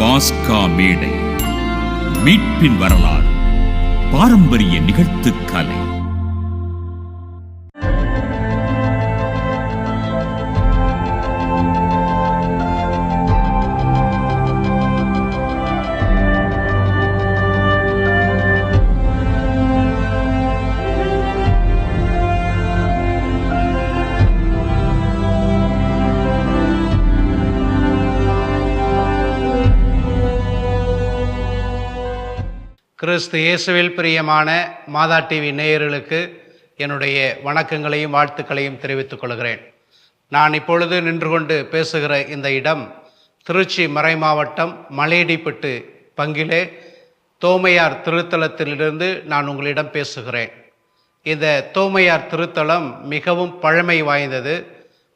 பாஸ்கா மேடை, மீட்பின் வரலாறு, பாரம்பரிய நிகழ்த்துக்கலை. கிறிஸ்து இயேசுவில் பிரியமான மாதா டிவி நேயர்களுக்கு என்னுடைய வணக்கங்களையும் வாழ்த்துக்களையும் தெரிவித்துக் கொள்கிறேன். நான் இப்பொழுது நின்று கொண்டு பேசுகிற இந்த இடம் திருச்சி மறைமாவட்டம் மலையடிப்பட்டு பங்கிலே தோமையார் திருத்தலத்திலிருந்து நான் உங்களிடம் பேசுகிறேன். இந்த தோமையார் திருத்தலம் மிகவும் பழமை வாய்ந்தது.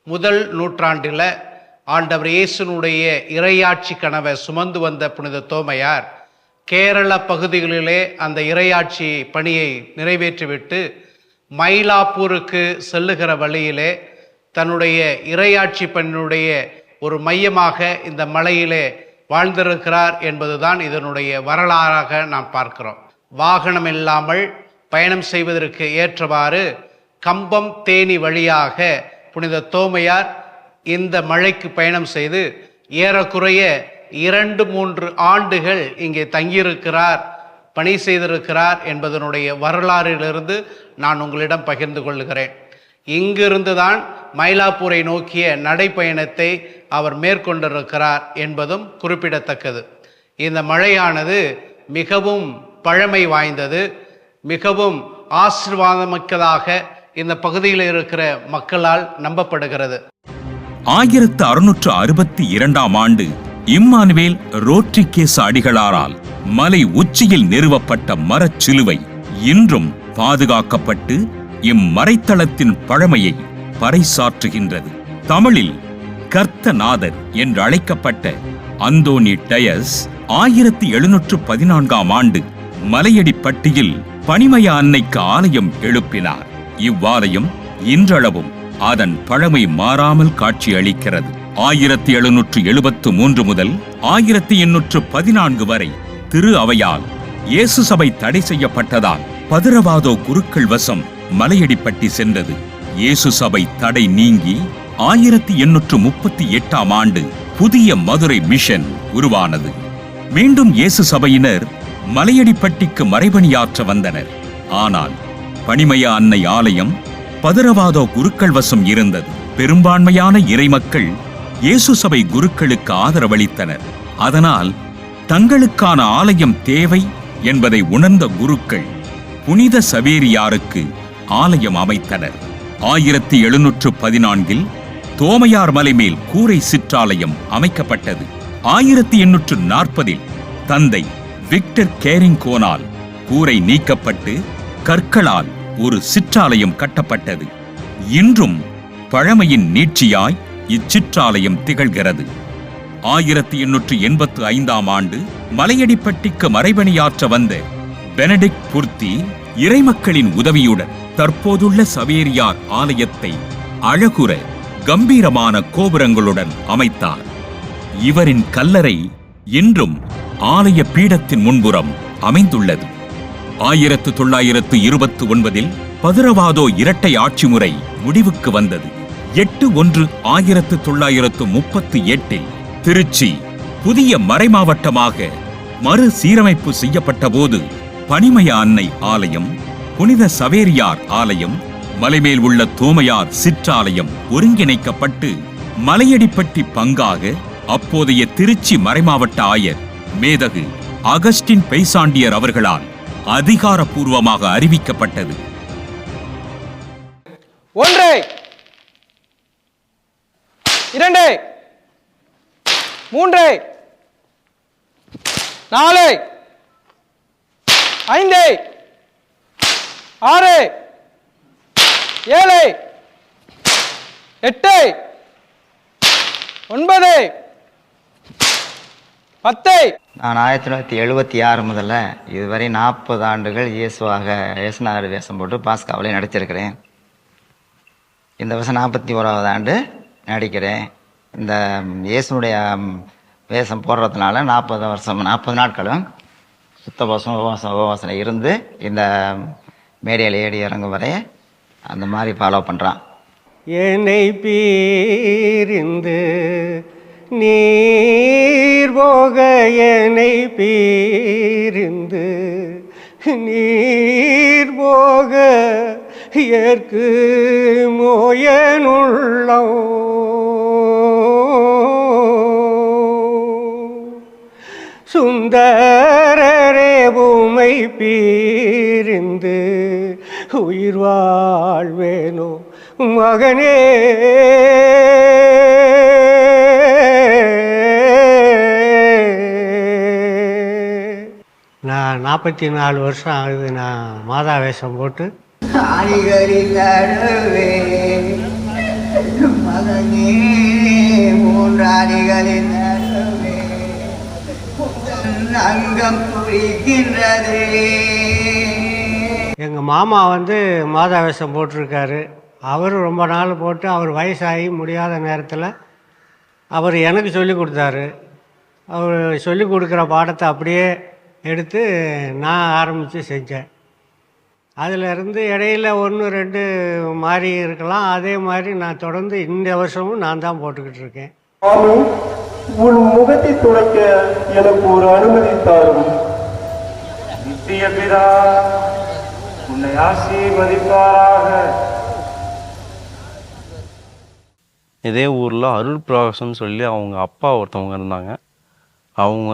முதல் நூற்றாண்டில் ஆண்டவர் இயேசுனுடைய இறையாட்சி கனவை சுமந்து வந்த புனித தோமையார் கேரள பகுதிகளிலே அந்த இறையாட்சி பணியை நிறைவேற்றிவிட்டு மயிலாப்பூருக்கு செல்லுகிற வழியிலே தன்னுடைய இறையாட்சி பணியினுடைய ஒரு மையமாக இந்த மலையிலே வாழ்ந்திருக்கிறார் என்பதுதான் இதனுடைய வரலாறாக நாம் பார்க்கிறோம். வாகனம் இல்லாமல் பயணம் செய்வதற்கு ஏற்றவாறு கம்பம் தேனி வழியாக புனித தோமையார் இந்த மலைக்கு பயணம் செய்து ஏறக்குறைய 2-3 ஆண்டுகள் இங்கே தங்கியிருக்கிறார், பணி செய்திருக்கிறார் என்பதனுடைய வரலாறிலிருந்து நான் உங்களிடம் பகிர்ந்து கொள்கிறேன். இங்கிருந்து தான் மயிலாப்பூரை நோக்கிய நடைப்பயணத்தை அவர் மேற்கொண்டிருக்கிறார் என்பதும் குறிப்பிடத்தக்கது. இந்த மலையானது மிகவும் பழமை வாய்ந்தது, மிகவும் ஆசீர்வாதமிக்கதாக இந்த பகுதியில் இருக்கிற மக்களால் நம்பப்படுகிறது. 1662ஆம் ஆண்டு இம்மானுவேல் ரோட்ரிகேஸ் அடிகளாரால் மலை உச்சியில் நிறுவப்பட்ட மரச்சிலுவை இன்றும் பாதுகாக்கப்பட்டு இம்மறைத்தளத்தின் பழமையை பறைசாற்றுகின்றது. தமிழில் கர்த்தநாதர் என்று அழைக்கப்பட்ட அந்தோனி டயஸ் 1714ஆம் ஆண்டு மலையடிப்பட்டியில் பனிமய அன்னைக்கு ஆலயம் எழுப்பினார். இவ்வாலயம் இன்றளவும் அதன் பழமை மாறாமல் காட்சி அளிக்கிறது. 1773 முதல் 1814 வரை திரு அவையால் இயேசு சபை தடை செய்யப்பட்டதால் பதரவாதோ குருக்கள் வசம் மலையடிப்பட்டி சென்றது. இயேசு சபை தடை நீங்கி 1838ஆம் ஆண்டு புதிய மதுரை மிஷன் உருவானது. மீண்டும் இயேசு சபையினர் மலையடிப்பட்டிக்கு மறைபணியாற்ற வந்தனர். ஆனால் பனிமய அன்னை ஆலயம் பதரவாதோ குருக்கள் வசம் இருந்தது. பெரும்பான்மையான இறைமக்கள் இயேசு சபை குருக்களுக்கு ஆதரவளித்தனர். அதனால் தங்களுக்கான ஆலயம் தேவை என்பதை உணர்ந்த குருக்கள் புனித சவேரியாருக்கு ஆலயம் அமைத்தனர். 1714இல் தோமையார் மலை மேல் கூரை சிற்றாலயம் அமைக்கப்பட்டது. 1840இல் தந்தை விக்டர் கேரிங்கோனால் கூரை நீக்கப்பட்டு கற்களால் ஒரு சிற்றாலயம் கட்டப்பட்டது. இன்றும் பழமையின் நீட்சியாய் இச்சிற்றாலயம் திகழ்கிறது. 1885ஆம் ஆண்டு மலையடிப்பட்டிக்கு மறைபணியாற்ற வந்த பெனடிக்ட் புர்த்தி இறைமக்களின் உதவியுடன் தற்போதுள்ள சவேரியார் ஆலயத்தை அழகுற கம்பீரமான கோபுரங்களுடன் அமைத்தார். இவரின் கல்லறை இன்றும் ஆலய பீடத்தின் முன்புறம் அமைந்துள்ளது. 1929இல் பதரவாதோ இரட்டை ஆட்சி முறை முடிவுக்கு வந்தது. 8/1/1938இல் திருச்சி புதிய மறைமாவட்டமாக மறுசீரமைப்பு செய்யப்பட்ட போது பனிமய அன்னை ஆலயம், புனித சவேரியார் ஆலயம், மலைமேல் உள்ள தோமையார் சிற்றாலயம் ஒருங்கிணைக்கப்பட்டு மலையடிப்பட்டி பங்காக அப்போதைய திருச்சி மறைமாவட்ட ஆயர் மேதகு அகஸ்டின் பெய்சாண்டியர் அவர்களால் அதிகாரப்பூர்வமாக அறிவிக்கப்பட்டது. 1 2 3 4 5 6 7 8 9 10. நான் 1976 முதல்ல இதுவரை 40 ஆண்டுகள் இயேசுநாதர் வேஷம் போட்டு பாஸ்காவிலே நடிச்சிருக்கிறேன். இந்த வருஷம் 41வது ஆண்டு நடிக்கிறேன். இந்த இயேசுனுடைய வேஷம் போடுறதுனால 40 நாட்களும் சுத்தபோசம் உபவாசம் இருந்து இந்த மேடையில் ஏறி இறங்கும் வரை அந்த மாதிரி ஃபாலோ பண்ணுறான். என்னை பீரிந்து நீர் போக என்னை பீரிந்து நீர் போக ஏற்கு மோயனுள்ளம் சுந்தரரே பூமை பீரிந்து உயிர் வாழ்வேனோ மகனே. நான் 44 வருஷம் ஆகுது நான் மாதா வேஷம் போட்டு. ஆணிகளின் நடுவே மகனே, 3 ஆணிகளின் நடுவே அங்கம் புரிகின்றதே. எங்கள் மாமா மாதா வேஷம் போட்டிருக்காரு. அவர் ரொம்ப நாள் போட்டு அவர் வயசாகி முடியாத நேரத்தில் அவர் எனக்கு சொல்லி கொடுத்தாரு. அவர் சொல்லி கொடுக்குற பாடத்தை அப்படியே எடுத்து நான் ஆரம்பித்து செஞ்சேன். அதிலிருந்து இடையில 1-2 மாறி இருக்கலாம். அதே மாதிரி நான் தொடர்ந்து இந்த வருஷமும் நான் தான் போட்டுக்கிட்டு இருக்கேன். உன் முகத்தை துடைக்க எனக்கு ஒரு அனுமதி தாரும். நித்திய பிதா உன்னை ஆசீர்வதிப்பாராக. இதே ஊரில் அருள் பிரகாசம்னு சொல்லி அவங்க அப்பா ஒருத்தவங்க இருந்தாங்க. அவங்க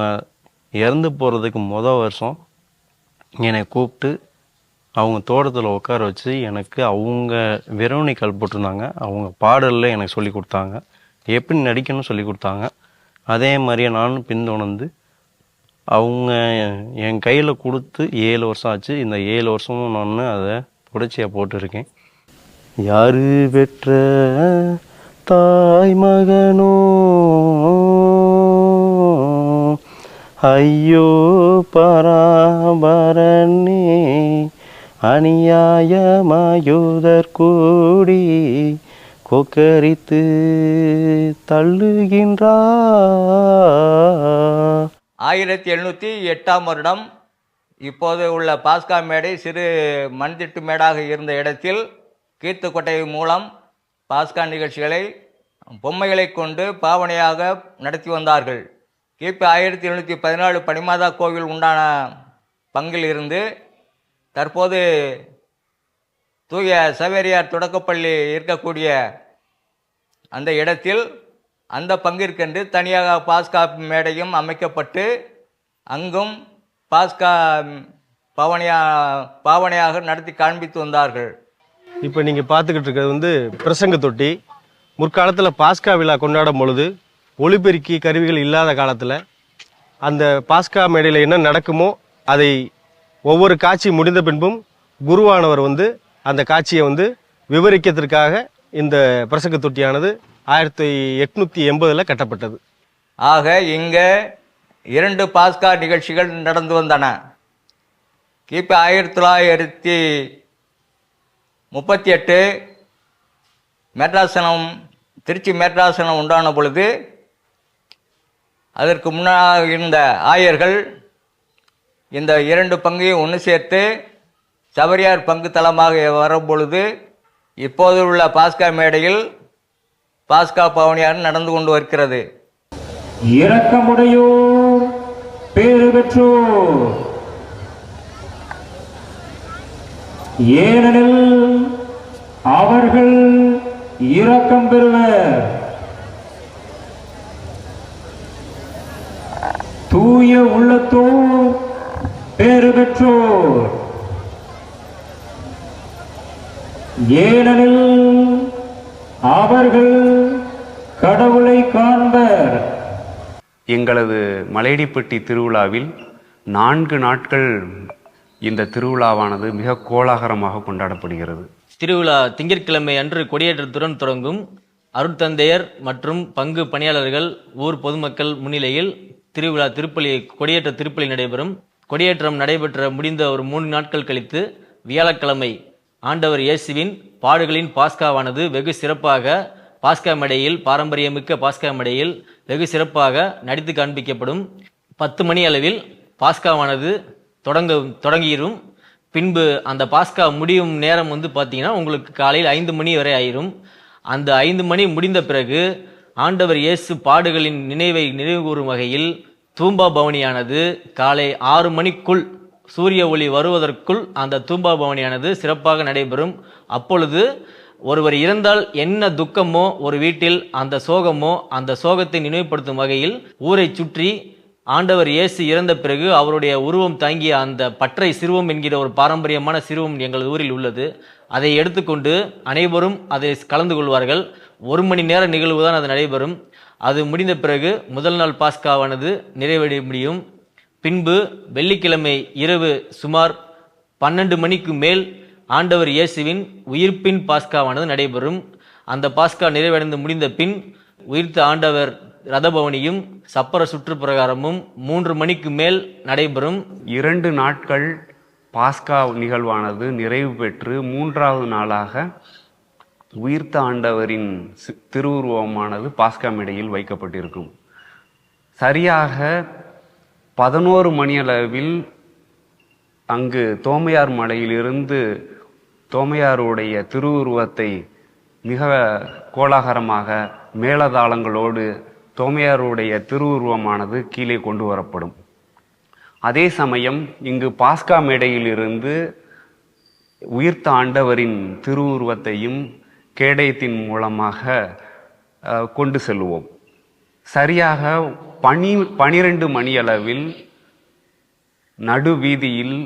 இறந்து போகிறதுக்கு வருஷம் என்னை கூப்பிட்டு அவங்க தோட்டத்தில் உட்கார வச்சு எனக்கு அவங்க வெரோனிக்கல் போட்டிருந்தாங்க. அவங்க பாடலில் எனக்கு சொல்லி கொடுத்தாங்க, எப்படி நடிக்கணும்னு சொல்லி கொடுத்தாங்க. அதே மாதிரியே நானும் பின்தொடர்ந்து அவங்க என் கையில் கொடுத்து 7 வருஷம் ஆச்சு. இந்த 7 வருஷமும் நான் அதை தொடர்ச்சியாக போட்டிருக்கேன். யாரு பெற்ற தாய் மகனோ ஐயோ பராபரனே, அநியாயமாயுதற் கூடி கொக்கரித்து தள்ளுகின்றார். 1708ஆம் வருடம் இப்போது உள்ள பாஸ்கா மேடை சிறு மண்திட்டு மேடாக இருந்த இடத்தில் கீர்த்துக்கொட்டை மூலம் பாஸ்கா நிகழ்ச்சிகளை பொம்மைகளை கொண்டு பாவனையாக நடத்தி வந்தார்கள். கிபி 1714 பனிமாதா கோவில் உண்டான பங்கில் இருந்து தற்போது தூய சவேரியார் தொடக்கப்பள்ளி இருக்கக்கூடிய அந்த இடத்தில் அந்த பங்கிற்கென்று தனியாக பாஸ்கா மேடையும் அமைக்கப்பட்டு அங்கும் பாஸ்கா பாவனையாக நடத்தி காண்பித்து வந்தார்கள். இப்போ நீங்கள் பார்த்துக்கிட்டு இருக்கிறது பிரசங்க தொட்டி. முற்காலத்தில் பாஸ்கா விழா கொண்டாடும் பொழுது ஒளிபெருக்கி கருவிகள் இல்லாத காலத்தில் அந்த பாஸ்கா மேடையில் என்ன நடக்குமோ அதை ஒவ்வொரு காட்சி முடிந்த பின்பும் குருவானவர் அந்த காட்சியை விவரிக்கிறதுக்காக இந்த பிரசங்க தொட்டியானது 1880 கட்டப்பட்டது. ஆக இங்கே 2 பாஸ்கா நிகழ்ச்சிகள் நடந்து வந்தன. கிபி 1938 மெட்ராசனம் திருச்சி மெட்ராசனம் உண்டான பொழுது அதற்கு முன்னாக இருந்த ஆயர்கள் இந்த 2 பங்கையும் ஒன்று சேர்த்து சபரியார் பங்கு தலமாக வரும் பொழுது இப்போது உள்ள பாஸ்கா மேடையில் பாஸ்கா பவனியார் நடந்து கொண்டு வருகிறது. இரக்கமுடையோர் பேறு பெற்றோர், ஏனெனில் அவர்கள் இரக்கம் பெறுவர். தூய உள்ளத்தோர் பேறு பெற்றோர், ஏனெனில் அவர்கள் கடவுளை காண்பர். எங்களது மலையடிப்பட்டி திருவிழாவில் 4 நாட்கள் இந்த திருவிழாவானது மிக கோலாகலமாக கொண்டாடப்படுகிறது. திருவிழா திங்கட்கிழமை அன்று கொடியேற்றத்துடன் தொடங்கும். அருட்தந்தையர் மற்றும் பங்கு பணியாளர்கள் ஊர் பொதுமக்கள் முன்னிலையில் திருவிழா கொடியேற்ற திருப்பலி நடைபெறும். கொடியேற்றம் நடைபெற்ற முடிந்த ஒரு 3 நாட்கள் கழித்து வியாழக்கிழமை ஆண்டவர் இயேசுவின் பாடுகளின் பாஸ்காவானது வெகு சிறப்பாக பாஸ்கா மேடையில், பாரம்பரியமிக்க பாஸ்கா மேடையில் வெகு சிறப்பாக நடித்து காண்பிக்கப்படும். 10 மணி அளவில் பாஸ்காவானது தொடங்கிடும். பின்பு அந்த பாஸ்கா முடியும் நேரம் பார்த்தீங்கன்னா உங்களுக்கு காலையில் 5 மணி வரை ஆயிரும். அந்த 5 மணி முடிந்த பிறகு ஆண்டவர் இயேசு பாடுகளின் நினைவை நினைவுகூறும் வகையில் தூம்பா பவனியானது காலை 6 மணிக்குள், சூரிய ஒளி வருவதற்குள் அந்த தூம்பா பவனியானது சிறப்பாக நடைபெறும். அப்பொழுது ஒருவர் இறந்தால் என்ன துக்கமோ ஒரு வீட்டில், அந்த சோகமோ அந்த சோகத்தை நினைவுபடுத்தும் வகையில் ஊரை சுற்றி ஆண்டவர் இயேசு இறந்த பிறகு அவருடைய உருவம் தாங்கிய அந்த பற்றை சிறுவம் என்கிற ஒரு பாரம்பரியமான சிறுவம் எங்கள் ஊரில் உள்ளது. அதை எடுத்துக்கொண்டு அனைவரும் அதை கலந்து கொள்வார்கள். 1 மணி நேர நிகழ்வு தான் அது நடைபெறும். அது முடிந்த பிறகு முதல் நாள் பாஸ்காவானது நிறைவடைய முடியும். பின்பு வெள்ளிக்கிழமை இரவு சுமார் 12 மணிக்கு மேல் ஆண்டவர் இயேசுவின் உயிர்ப்பின் பாஸ்காவானது நடைபெறும். அந்த பாஸ்கா நிறைவடைந்து முடிந்த பின் உயிர்த்த ஆண்டவர் ரதபவனியும் சப்பர சுற்றுப்பிரகாரமும் 3 மணிக்கு மேல் நடைபெறும். 2 நாட்கள் பாஸ்கா நிகழ்வானது நிறைவு பெற்று 3வது நாளாக உயிர்த்த ஆண்டவரின் திருவுருவமானது பாஸ்கா மேடையில் வைக்கப்பட்டிருக்கும். சரியாக 11 மணியளவில் அங்கு தோமையார் மலையிலிருந்து தோமையாருடைய திருவுருவத்தை மிக கோலாகலமாக மேளதாளங்களோடு தோமையாருடைய திருவுருவமானது கீழே கொண்டு வரப்படும். அதே சமயம் இங்கு பாஸ்கா மேடையிலிருந்து உயிர்த்த ஆண்டவரின் திருவுருவத்தையும் கேடயத்தின் மூலமாக கொண்டு செல்லுவோம். சரியாக 12 மணியளவில் நடுவீதியில்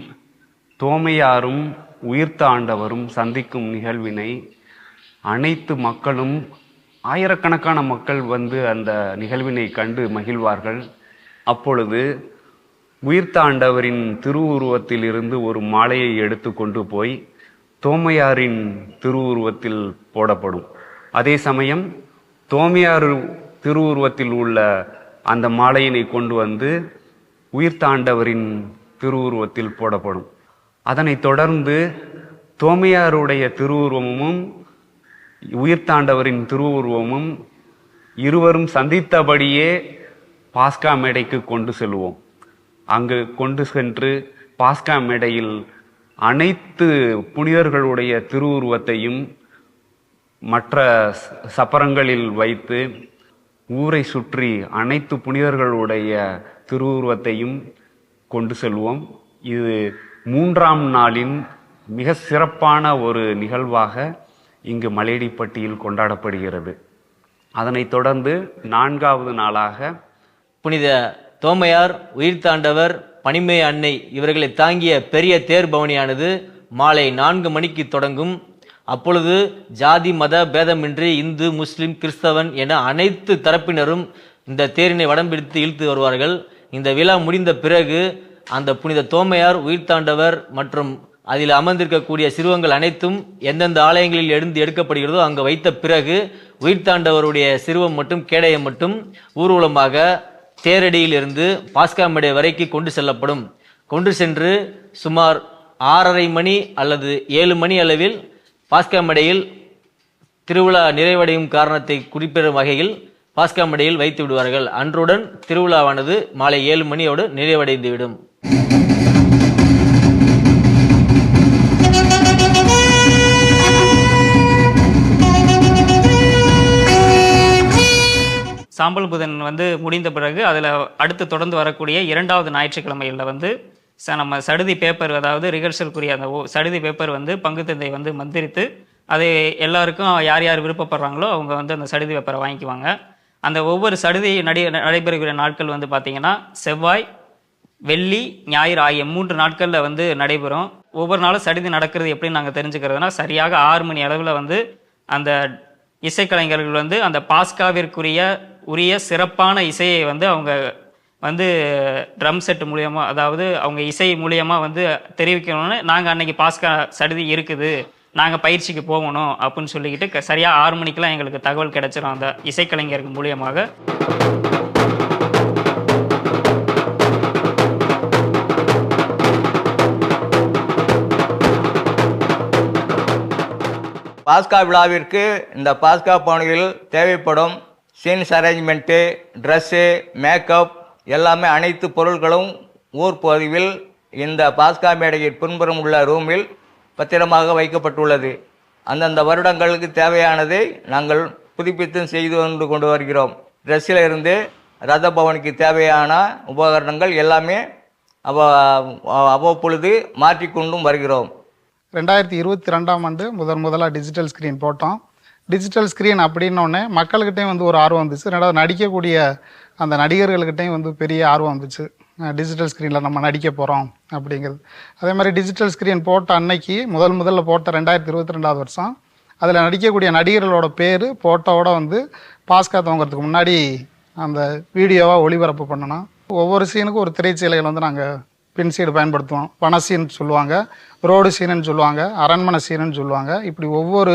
தோமையாரும் உயிர்த்த ஆண்டவரும் சந்திக்கும் நிகழ்வினை அனைத்து மக்களும், ஆயிரக்கணக்கான மக்கள் வந்து அந்த நிகழ்வினை கண்டு மகிழ்வார்கள். அப்பொழுது உயிர்த்த ஆண்டவரின் திருவுருவத்தில் இருந்து ஒரு மாலையை எடுத்து கொண்டு போய் தோமையாரின் திருவுருவத்தில் போடப்படும். அதே சமயம் தோமையார் திருவுருவத்தில் உள்ள அந்த மாலையினை கொண்டு வந்து உயிர்த்த ஆண்டவரின் திருவுருவத்தில் போடப்படும். அதனைத் தொடர்ந்து தோமையாருடைய திருவுருவமும் உயிர்த்த ஆண்டவரின் திருவுருவமும் இருவரும் சந்தித்தபடியே பாஸ்கா மேடைக்கு கொண்டு செல்வோம். அங்கு கொண்டு சென்று பாஸ்கா மேடையில் அனைத்து புனிதர்களுடைய திருவுருவத்தையும் மற்ற சப்பரங்களில் வைத்து ஊரை சுற்றி அனைத்து புனிதர்களுடைய திருவுருவத்தையும் கொண்டு செல்வோம். இது 3ஆம் நாளின் மிக சிறப்பான ஒரு நிகழ்வாக இங்கு மலையடிப்பட்டியில் கொண்டாடப்படுகிறது. அதனைத் தொடர்ந்து 4வது நாளாக புனித தோமையார், உயிர்த்தாண்டவர், பனிமய அன்னை இவர்களை தாங்கிய பெரிய தேர் பவனியானது மாலை 4 மணிக்கு தொடங்கும். அப்பொழுது ஜாதி மத பேதமின்றி இந்து, முஸ்லிம், கிறிஸ்தவன் என அனைத்து தரப்பினரும் இந்த தேரினை வடம்பிடித்து இழுத்து வருவார்கள். இந்த விழா முடிந்த பிறகு அந்த புனித தோமையார், உயிர்த்தாண்டவர் மற்றும் அதில் அமர்ந்திருக்கக்கூடிய சிறுவங்கள் அனைத்தும் எந்தெந்த ஆலயங்களில் எடுக்கப்படுகிறதோ அங்கு வைத்த பிறகு உயிர்த்தாண்டவருடைய சிறுவம் மற்றும் கேடயம் மட்டும் ஊர்வலமாக தேரடியிலிருந்து பாஸ்கா மேடை வரைக்கும் கொண்டு செல்லப்படும். கொண்டு சென்று சுமார் 6:30 மணி அல்லது 7 மணி அளவில் பாஸ்கா மேடையில் திருவிழா நிறைவடையும் காரணத்தை குறிப்பிடும் வகையில் பாஸ்கா மேடையில் வைத்து விடுவார்கள். அன்றுடன் திருவிழாவானது மாலை 7 மணியோடு நிறைவடைந்துவிடும். சாம்பல் புதன் முடிந்த பிறகு அதில் அடுத்து தொடர்ந்து வரக்கூடிய 2வது ஞாயிற்றுக்கிழமையில் நம்ம சடுதி பேப்பர், அதாவது ரிகர்சலுக்குரிய அந்த சடுதி பேப்பர் பங்கு தந்தை மந்திரித்து அதை எல்லாருக்கும் யார் யார் விருப்பப்படுறாங்களோ அவங்க அந்த சடுதி பேப்பரை வாங்கிக்குவாங்க. அந்த ஒவ்வொரு சடுதி நடைபெறுகிற நாட்கள் பார்த்திங்கன்னா செவ்வாய், வெள்ளி, ஞாயிறு ஆகிய 3 நாட்களில் நடைபெறும். ஒவ்வொரு நாளும் சடுதி நடக்கிறது எப்படின்னு நாங்கள் தெரிஞ்சுக்கிறதுனா சரியாக 6 மணி அளவில் அந்த இசைக்கலைஞர்கள் அந்த பாஸ்காவிற்குரிய சிறப்பான இசையை அவங்க ட்ரம் செட் மூலியமாக, அதாவது அவங்க இசை மூலியமாக தெரிவிக்கணும்னு நாங்கள் அன்னைக்கு பாஸ்கா சடுதி இருக்குது, நாங்கள் பயிற்சிக்கு போகணும் அப்படின்னு சொல்லிக்கிட்டு சரியாக 6 மணிக்கெலாம் எங்களுக்கு தகவல் கிடைச்சிடும் அந்த இசைக்கலைஞர்கள் மூலியமாக. பாஸ்கா விழாவிற்கு இந்த பாஸ்கா பவனியில் தேவைப்படும் சீன்ஸ் அரேஞ்ச்மெண்ட்டு, ட்ரெஸ்ஸு, மேக்கப் எல்லாமே அனைத்து பொருட்களும் ஊர் பகுதியில் இந்த பாஸ்கா மேடையின் பின்புறம் உள்ள ரூமில் பத்திரமாக வைக்கப்பட்டுள்ளது. அந்தந்த வருடங்களுக்கு தேவையானதை நாங்கள் புதுப்பித்து செய்து கொண்டு வருகிறோம். ட்ரெஸ்ஸில் இருந்து ரத பவனுக்கு தேவையான உபகரணங்கள் எல்லாமே அவ்வப்பொழுது மாற்றிக்கொண்டும் வருகிறோம். 2022ஆம் ஆண்டு முதலாக டிஜிட்டல் ஸ்க்ரீன் போட்டோம். டிஜிட்டல் ஸ்க்ரீன் அப்படின்னோடனே மக்கள்கிட்டையும் ஒரு ஆர்வம் வந்துச்சு. ரெண்டாவது நடிக்கக்கூடிய அந்த நடிகர்கள்கிட்டையும் பெரிய ஆர்வம் வந்துச்சு. டிஜிட்டல் ஸ்க்ரீனில் நம்ம நடிக்க போகிறோம் அப்படிங்கிறது. அதே மாதிரி டிஜிட்டல் ஸ்க்ரீன் போட்ட அன்னைக்கு முதல்ல போட்ட 2022ஆவது வருஷம் அதில் நடிக்கக்கூடிய நடிகர்களோட பேர் ஃபோட்டோவோட பாஸ்கா துவங்கிறதுக்கு முன்னாடி அந்த வீடியோவாக ஒளிபரப்பு பண்ணணும். ஒவ்வொரு சீனுக்கும் ஒரு திரைச்சீலைகள் நாங்கள் பின் சைடு பயன்படுத்துவோம். பண சீன் சொல்லுவாங்க, ரோடு சீனுன்னு சொல்லுவாங்க, அரண்மனை சீனுன்னு சொல்லுவாங்க. இப்படி ஒவ்வொரு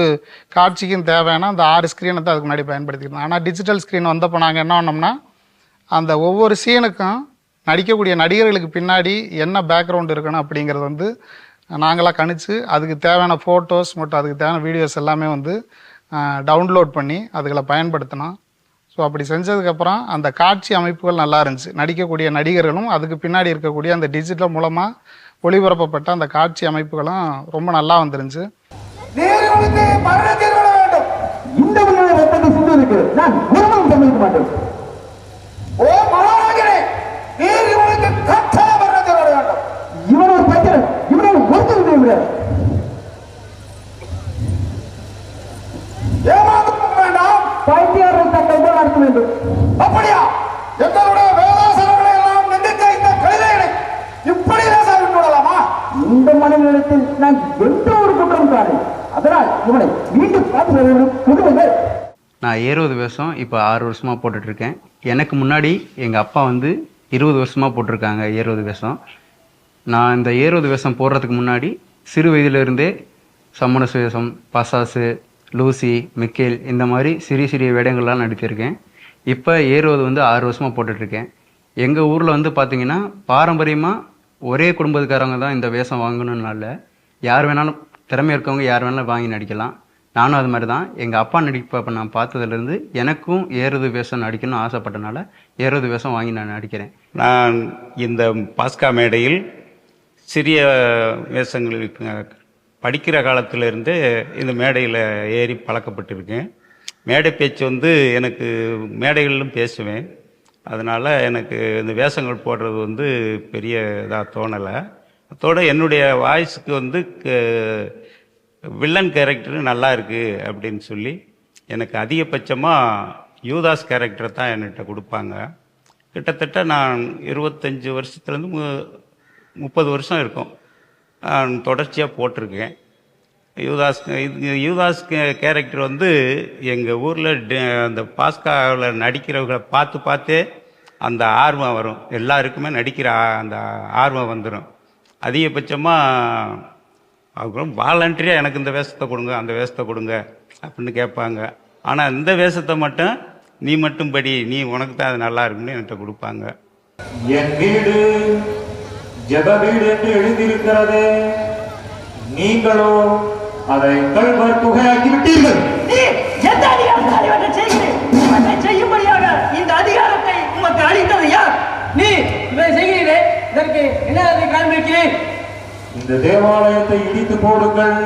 காட்சிக்கும் தேவையான அந்த 6 ஸ்க்ரீனை தான் அதுக்கு முன்னாடி பயன்படுத்திக்கணும். ஆனால் டிஜிட்டல் ஸ்க்ரீன் வந்தப்போ நாங்கள் என்ன பண்ணோம்னா அந்த ஒவ்வொரு சீனுக்கும் நடிக்கக்கூடிய நடிகர்களுக்கு பின்னாடி என்ன பேக்ரவுண்ட் இருக்கணும் அப்படிங்கிறது நாங்களாக கணிச்சு அதுக்கு தேவையான ஃபோட்டோஸ் மற்றும் அதுக்கு தேவையான வீடியோஸ் எல்லாமே டவுன்லோட் பண்ணி அதுகளை பயன்படுத்தினோம். ஸோ அப்படி செஞ்சதுக்கப்புறம் அந்த காட்சி அமைப்புகள் நல்லா இருந்துச்சு. நடிக்கக்கூடிய நடிகர்களும் அதுக்கு பின்னாடி இருக்கக்கூடிய அந்த டிஜிட்டல் மூலமாக ஒளிபரப்பப்பட்ட அந்த காட்சி அமைப்புகளும் ரொம்ப நல்லா வந்துருந்துச்சு. அப்படியா? எங்களுடைய வேதாசனங்களை எல்லாம் நிந்தித்த இந்த கழுதைகளை இப்படி லேசாவிட்டு விடலாமா? இந்த மனநிலத்தில் நான் எந்த ஒரு குற்றம் காணேன். அதனால் இவனை மீண்டும் பார்த்து. நான் ஏறுவது வேஷம் இப்போ 6 வருஷமாக போட்டுட்ருக்கேன். எனக்கு முன்னாடி எங்கள் அப்பா 20 வருஷமாக போட்டிருக்காங்க ஏறுவது வேஷம். நான் இந்த ஏறுவது வேஷம் போடுறதுக்கு முன்னாடி சிறு வயதிலிருந்தே சம்மண வேஷம், பசாசு, லூசி, மிக்கேல் இந்த மாதிரி சிறிய வேடங்கள்லாம் நடித்திருக்கேன். இப்போ ஏறுவது 6 வருஷமாக போட்டுட்ருக்கேன். எங்கள் ஊரில் பார்த்திங்கன்னா பாரம்பரியமாக ஒரே குடும்பத்துக்காரங்க தான் இந்த வேஷம் வாங்கணுன்னால யார் வேணாலும் திறமை இருக்கவங்க யார் வேணாலும் வாங்கி நடிக்கலாம். நானும் அது மாதிரி தான். எங்கள் அப்பா நடிப்பை நான் பார்த்ததுலேருந்து எனக்கும் ஏறுது வேஷம் நடிக்கணும்னு ஆசைப்பட்டனால ஏறுது வேஷம் வாங்கி நான் நடிக்கிறேன். நான் இந்த பாஸ்கா மேடையில் சிறிய வேஷங்கள் படிக்கிற காலத்திலேருந்து இந்த மேடையில் ஏறி பழக்கப்பட்டிருக்கேன். மேடை பேச்சு எனக்கு மேடைகளிலும் பேசுவேன். அதனால் எனக்கு இந்த வேஷங்கள் போடுறது பெரிய இதாக தோணலை. அதோடு என்னுடைய வாய்ஸுக்கு வில்லன் கேரக்டர் நல்லா இருக்குது அப்படின்னு சொல்லி எனக்கு அதிகபட்சமாக யூதாஸ் கேரக்டர் தான் என்கிட்ட கொடுப்பாங்க. கிட்டத்தட்ட நான் 25 வருஷத்துலேருந்து 30 வருஷம் இருக்கும் நான் தொடர்ச்சியாக போட்டிருக்கேன். யூதாஸ் கேரக்டர் எங்கள் ஊரில் அந்த பாஸ்காவில் நடிக்கிறவங்களை பார்த்தே அந்த ஆர்வம் வரும். எல்லாருக்குமே நடிக்கிற அந்த ஆர்வம் வந்துடும். அதிகபட்சமாக அவங்க வாலண்டரியாக எனக்கு இந்த வேஷத்தை கொடுங்க, அந்த வேஷத்தை கொடுங்க அப்படின்னு கேட்பாங்க. ஆனால் இந்த வேஷத்தை மட்டும் நீ மட்டும் படி, நீ உனக்கு தான் அது நல்லா இருக்குன்னு என்கிட்ட கொடுப்பாங்க. என் வீடு ஜெப வீடு என்று எழுதியிருக்கிறது, நீங்களோ அதை கல்வர் புகையாக்கி விட்டீர்கள். எந்த அதிகாரத்தால் இவற்றை செய்கிறேன்? இவற்றை செய்யும்படியாக இந்த அதிகாரத்தை உமக்கு அளித்தது யார்? நீ இதை செய்கிறீரே, இதற்கு என்ன காண்பிக்கிறேன்? இந்த தேவாலயத்தை இடித்து போடுங்கள்,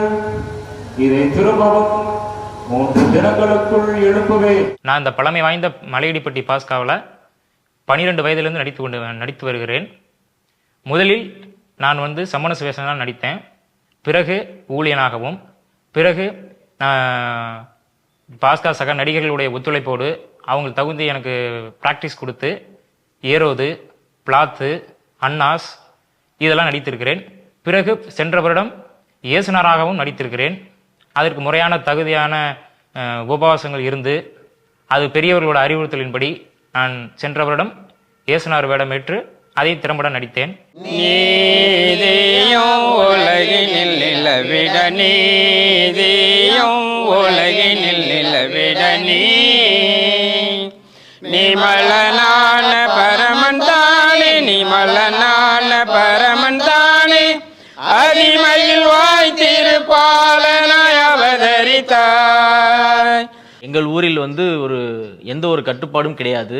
இதை திரும்பவும் 3 தினங்களுக்குள் எழுப்புவேன். நான் இந்த பழமை வாய்ந்த மலையடிப்பட்டி பாஸ்காவில் 12 வயதிலிருந்து நடித்து வருகிறேன். முதலில் நான் சமண சுவேஷம் தான் நடித்தேன். பிறகு ஊழியனாகவும், பிறகு பாஸ்கா சக நடிகர்களுடைய ஒத்துழைப்போடு அவங்க தகுந்த எனக்கு ப்ராக்டிஸ் கொடுத்து ஏரோது, பிளாத்து, அன்னாஸ் இதெல்லாம் நடித்திருக்கிறேன். பிறகு சென்ற வருடம் இயேசுனராகவும் நடித்திருக்கிறேன். அதற்கு முறையான தகுதியான உபவாசங்கள் இருந்து அது பெரியவர்களோட அறிவுறுத்தலின்படி நான் சென்ற வருடம் இயேசுனார் வேடமேற்று அதை திறம்பட நடித்தேன். நீதியும் உலகினில் நிலவிட, நீதியும் உலகினில் நிலவிட, நீமலனான பரமன் தானே, நீமலனான பரமன் தானே, அடிமையில் வாய்த்திருப்பாலனாய் அவதரித்த எங்கள் ஊரில் வந்து எந்த ஒரு கட்டுப்பாடும் கிடையாது.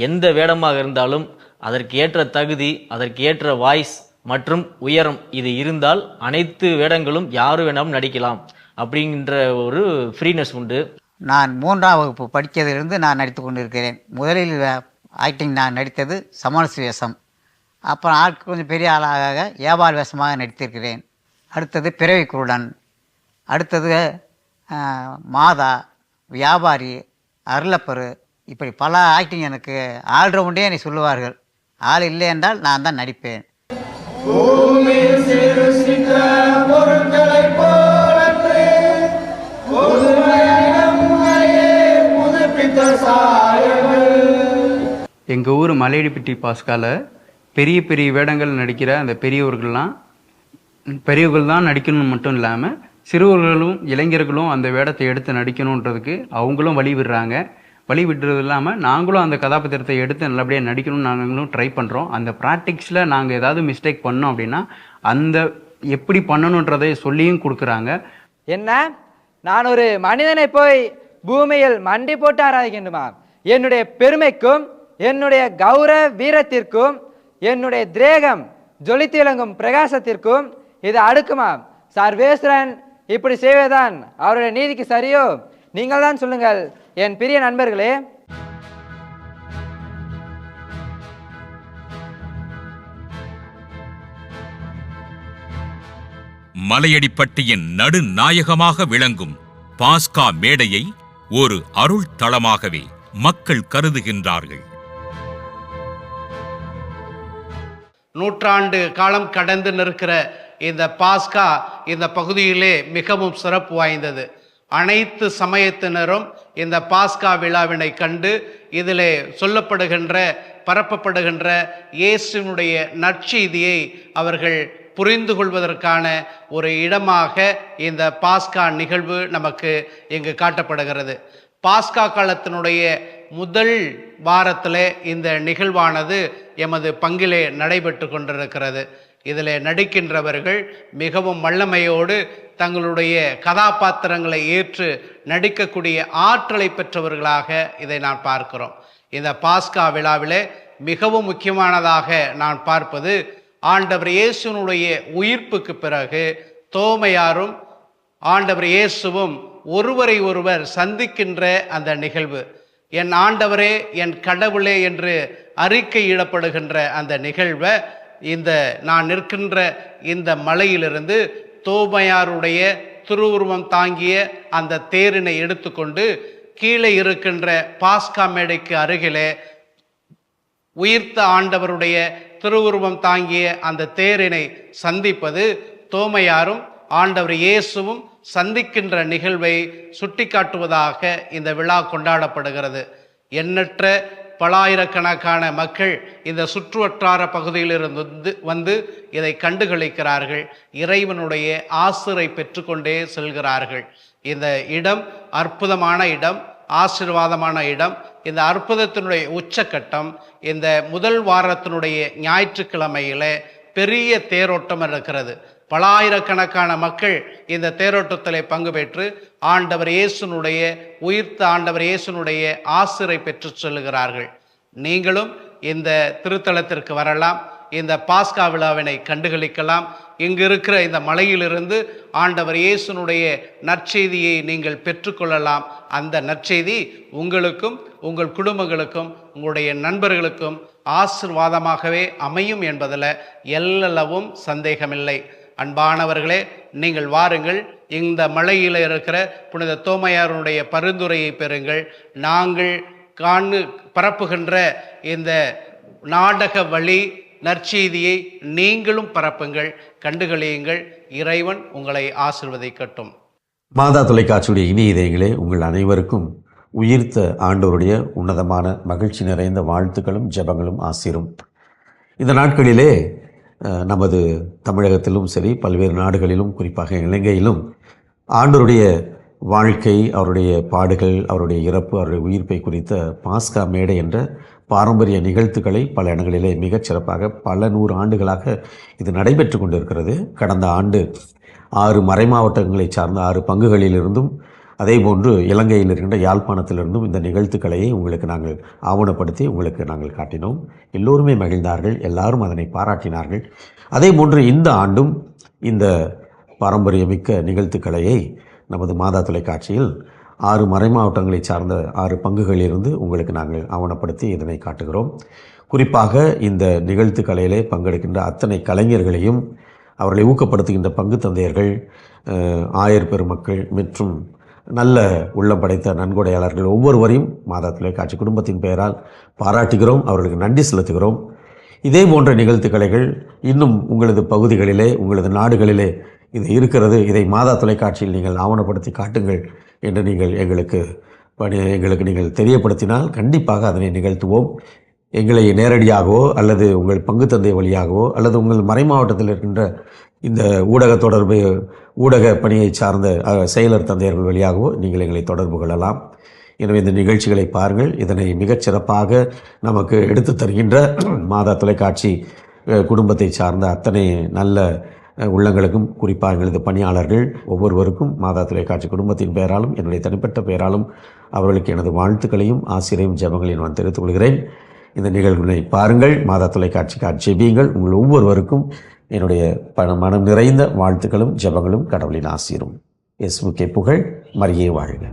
எந்த வேடமாக இருந்தாலும் அதற்கு ஏற்ற தகுதி, அதற்கு ஏற்ற வாய்ஸ் மற்றும் உயரம் இது இருந்தால் அனைத்து வேடங்களும் யாரு வேணாலும் நடிக்கலாம் அப்படிங்கிற ஒரு ஃப்ரீனஸ் உண்டு. நான் 3ஆம் வகுப்பு படித்ததிலிருந்து நான் நடித்து கொண்டிருக்கிறேன். முதலில் ஆக்டிங் நான் நடித்தது சமரச வேஷம். அப்புறம் ஆட்கள் கொஞ்சம் பெரிய ஆளாக வியாபார வேஷமாக நடித்திருக்கிறேன். அடுத்தது பிறவி குருடன், அடுத்தது மாதா, வியாபாரி, அருளப்பரு, இப்படி பல ஆக்டிங் எனக்கு ஆல்ரவுண்டே என்னை சொல்லுவார்கள். ஆள் இல்லை என்றால் நான் தான் நடிப்பேன். எங்கள் ஊர் மலையடிப்பட்டி பாஸ்கால பெரிய பெரிய வேடங்கள் நடிக்கிற அந்த பெரியவர்கள் தான் நடிக்கணும்னு மட்டும் இல்லாமல் சிறுவர்களும் இளைஞர்களும் அந்த வேடத்தை எடுத்து நடிக்கணுன்றதுக்கு அவங்களும் வழி விடுறாங்க. வழி விடுறது இல்லாமல் நாங்களும் அந்த கதாபாத்திரத்தை எடுத்து நல்லபடியாக நடிக்கணும்னு நாங்களும் ட்ரை பண்ணுறோம். அந்த ப்ராக்டிக்ஸில் நாங்கள் ஏதாவது மிஸ்டேக் பண்ணோம் அப்படின்னா அந்த எப்படி பண்ணணுன்றதை சொல்லியும் கொடுக்குறாங்க. என்ன, நான் ஒரு மனிதனை போய் பூமியில் மண்டி போட்டு ஆராதிக்கணுமா? என்னுடைய பெருமைக்கும் என்னுடைய கௌரவ வீரத்திற்கும் என்னுடைய திரேகம் ஜொலித்திலங்கும் பிரகாசத்திற்கும் இது அடுக்குமா? சர்வேஸ்வரன் இப்படி செய்வதுதான் அவருடைய நீதிக்கு சரியோ? நீங்கள் தான் சொல்லுங்கள் என் பிரிய நண்பர்களே. மலையடிப்பட்டியின் நடுநாயகமாக விளங்கும் பாஸ்கா மேடையை ஒரு அருள் தளமாகவே மக்கள் கருதுகின்றார்கள். நூற்றாண்டு காலம் கடந்து நிற்கிற இந்த பாஸ்கா இந்த பகுதியிலே மிகவும் சிறப்பு வாய்ந்தது. அனைத்து சமயத்தினரும் இந்த பாஸ்கா விழாவினை கண்டு இதிலே சொல்லப்படுகின்ற பரப்பப்படுகின்ற இயேசுனுடைய நற்செய்தியை அவர்கள் புரிந்து கொள்வதற்கான ஒரு இடமாக இந்த பாஸ்கா நிகழ்வு நமக்கு இங்கு காட்டப்படுகிறது. பாஸ்கா காலத்தினுடைய முதல் வாரத்தில் இந்த நிகழ்வானது எமது பங்கிலே நடைபெற்று கொண்டிருக்கிறது. இதில் நடிக்கின்றவர்கள் மிகவும் வல்லமையோடு தங்களுடைய கதாபாத்திரங்களை ஏற்று நடிக்கக்கூடிய ஆற்றலை பெற்றவர்களாக இதை நான் பார்க்கிறோம். இந்த பாஸ்கா விழாவிலே மிகவும் முக்கியமானதாக நான் பார்ப்பது ஆண்டவர் இயேசுனுடைய உயிர்ப்புக்கு பிறகு தோமையாரும் ஆண்டவர் இயேசுவும் ஒருவரை ஒருவர் சந்திக்கின்ற அந்த நிகழ்வு. என் ஆண்டவரே, என் கடவுளே என்று அறிக்கையிடப்படுகின்ற அந்த நிகழ்வை நான் நிற்கின்ற இந்த மலையிலிருந்து தோமையாருடைய திருவுருவம் தாங்கிய அந்த தேரினை எடுத்துக்கொண்டு கீழே இருக்கின்ற பாஸ்கா மேடைக்கு அருகிலே உயிர்த்த ஆண்டவருடைய திருவுருவம் தாங்கிய அந்த தேரினை சந்திப்பது தோமையாரும் ஆண்டவர் இயேசுவும் சந்திக்கின்ற நிகழ்வை சுட்டிக்காட்டுவதாக இந்த விழா கொண்டாடப்படுகிறது. எண்ணற்ற பலாயிரக்கணக்கான மக்கள் இந்த சுற்றுவட்டார பகுதியிலிருந்து வந்து இதை கண்டுகளிக்கிறார்கள். இறைவனுடைய ஆசிரை பெற்றுக்கொண்டே செல்கிறார்கள். இந்த இடம் அற்புதமான இடம், ஆசீர்வாதமான இடம். இந்த அற்புதத்தினுடைய உச்சக்கட்டம் இந்த முதல் வாரத்தினுடைய ஞாயிற்றுக்கிழமையிலே பெரிய தேரோட்டம் இருக்கிறது. பலாயிரக்கணக்கான மக்கள் இந்த தேரோட்டத்தில் பங்கு பெற்று ஆண்டவர் இயேசுனுடைய உயிர்த்த ஆண்டவர் இயேசுனுடைய ஆசிரை பெற்று செல்லுகிறார்கள். நீங்களும் இந்த திருத்தலத்திற்கு வரலாம், இந்த பாஸ்கா விழாவினை கண்டுகளிக்கலாம். இங்கு இருக்கிற இந்த மலையிலிருந்து ஆண்டவர் இயேசுனுடைய நற்செய்தியை நீங்கள் பெற்றுக்கொள்ளலாம். அந்த நற்செய்தி உங்களுக்கும் உங்கள் குடும்பங்களுக்கும் உங்களுடைய நண்பர்களுக்கும் ஆசீர்வாதமாகவே அமையும் என்பதில் எல்லளவும் சந்தேகமில்லை. அன்பானவர்களே, நீங்கள் வாருங்கள், இந்த மலையில் இருக்கிற புனித தோமையாருடைய பரிந்துரையை பெறுங்கள். நாங்கள் பரப்புகின்ற இந்த நாடக வழி நற்செய்தியை நீங்களும் பரப்புங்கள், கண்டுகளியுங்கள். இறைவன் உங்களை ஆசீர்வதிக்கட்டும். மாதா தொலைக்காட்சியுடைய இனிய இதயங்களே, உங்கள் அனைவருக்கும் உயிர்த்த ஆண்டவருடைய உன்னதமான மகிழ்ச்சி நிறைந்த வாழ்த்துக்களும் ஜெபங்களும் ஆசீரும். இந்த நாட்களிலே நமது தமிழகத்திலும் சரி, பல்வேறு நாடுகளிலும், குறிப்பாக இலங்கையிலும் ஆண்டவருடைய வாழ்க்கை, அவருடைய பாடுகள், அவருடைய இறப்பு, அவருடைய உயிர்ப்பை குறித்த பாஸ்கா மேடை என்ற பாரம்பரிய நிகழ்த்துக்களை பல இடங்களிலே மிகச் சிறப்பாக பல 100 ஆண்டுகளாக இது நடைபெற்று கொண்டிருக்கிறது. கடந்த ஆண்டு 6 மறைமாவட்டங்களை சார்ந்த 6 பங்குகளிலிருந்தும் அதேபோன்று இலங்கையில் இருக்கின்ற யாழ்ப்பாணத்திலிருந்தும் இந்த நிகழ்த்துக்களையை உங்களுக்கு நாங்கள் ஆவணப்படுத்தி உங்களுக்கு நாங்கள் காட்டினோம். எல்லோருமே மகிழ்ந்தார்கள், எல்லாரும் அதனை பாராட்டினார்கள். அதேபோன்று இந்த ஆண்டும் இந்த பாரம்பரியமிக்க நிகழ்த்துக்களையை நமது மாதா தொலைக்காட்சியில் 6 மறைமாவட்டங்களை சார்ந்த 6 பங்குகளிலிருந்து உங்களுக்கு நாங்கள் ஆவணப்படுத்தி இதனை காட்டுகிறோம். குறிப்பாக இந்த நிகழ்த்து கலையிலே பங்கெடுக்கின்ற அத்தனை கலைஞர்களையும் அவர்களை ஊக்கப்படுத்துகின்ற பங்கு தந்தையர்கள், ஆயர் பெருமக்கள் மற்றும் நல்ல உள்ளம் படைத்த நன்கொடையாளர்கள் ஒவ்வொருவரையும் மாதா தொலைக்காட்சி குடும்பத்தின் பெயரால் பாராட்டுகிறோம், அவர்களுக்கு நன்றி செலுத்துகிறோம். இதே போன்ற நிகழ்த்து கலைகள் இன்னும் உங்களது பகுதிகளிலே, உங்களது நாடுகளிலே இது இருக்கிறது, இதை மாதா தொலைக்காட்சியில் நீங்கள் ஆவணப்படுத்தி காட்டுங்கள் என்று நீங்கள் எங்களுக்கு நீங்கள் தெரியப்படுத்தினால் கண்டிப்பாக அதனை நிகழ்த்துவோம். எங்களை நேரடியாகவோ அல்லது உங்கள் பங்கு தந்தை வழியாகவோ அல்லது உங்கள் மறைமாவட்டத்தில் இருக்கின்ற இந்த ஊடக பணியை சார்ந்த செயலர் தந்தையர்கள் வழியாகவோ நீங்கள் எங்களை தொடர்பு கொள்ளலாம். எனவே இந்த நிகழ்ச்சிகளை பாருங்கள். இதனை மிகச்சிறப்பாக நமக்கு எடுத்து தருகின்ற மாதா தொலைக்காட்சி குடும்பத்தை சார்ந்த அத்தனை நல்ல உள்ளங்களுக்கும், குறிப்பாக எங்களது பணியாளர்கள் ஒவ்வொருவருக்கும் மாதா தொலைக்காட்சி குடும்பத்தின் பெயராலும் என்னுடைய தனிப்பட்ட பெயராலும் அவர்களுக்கு எனது வாழ்த்துக்களையும் ஆசிரியையும் ஜெபங்களையும் நான் தெரிவித்துக் கொள்கிறேன். இந்த நிகழ்வுகளை பாருங்கள், மாதா தொலைக்காட்சிக்காக ஜெபியுங்கள். உங்கள் ஒவ்வொருவருக்கும் என்னுடைய மனம் நிறைந்த வாழ்த்துக்களும் ஜெபங்களும் கடவுளின் ஆசீரும். இயேசுவுக்கே புகழ், மரியே வாழ்க.